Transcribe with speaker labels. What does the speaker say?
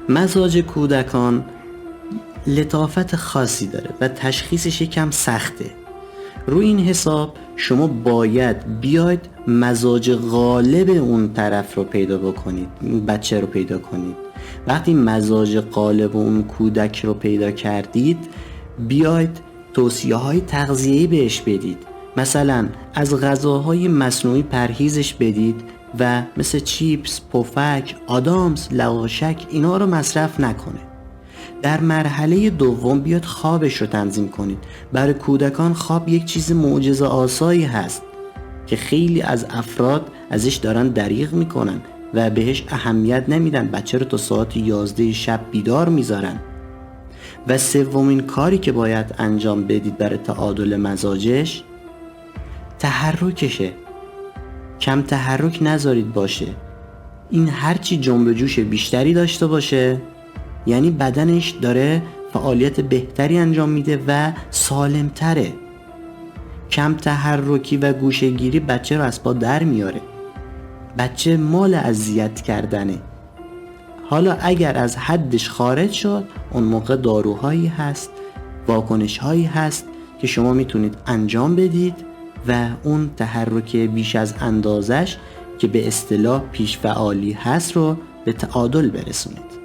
Speaker 1: مزاج کودکان لطافت خاصی داره و تشخیصش یکم سخته. روی این حساب شما باید بیاید مزاج غالب اون طرف رو پیدا بکنید، اون بچه رو پیدا کنید. وقتی مزاج غالب اون کودک رو پیدا کردید، بیاید توصیه های تغذیه‌ای بهش بدید. مثلا از غذاهای مصنوعی پرهیزش بدید و مثل چیپس، پفک، آدامس، لواشک اینا رو مصرف نکنه. در مرحله دوم بیاد خوابش رو تنظیم کنید. برای کودکان خواب یک چیز معجزه آسایی هست که خیلی از افراد ازش دارن دریغ میکنن و بهش اهمیت نمیدن. بچه رو تا ساعت 11 شب بیدار میذارن. و سومین کاری که باید انجام بدید برای تعادل مزاجش تحرکشه. کم تحرک نذارید باشه. این هرچی جنب و جوش بیشتری داشته باشه یعنی بدنش داره فعالیت بهتری انجام میده و سالمتره. کم تحرکی و گوشه‌گیری بچه رو از پا در میاره. بچه مال اذیت کردنه. حالا اگر از حدش خارج شد، اون موقع داروهایی هست، واکنشهایی هست که شما میتونید انجام بدید و اون تحرک بیش از اندازش که به اصطلاح پیش فعالی هست رو به تعادل برسونید.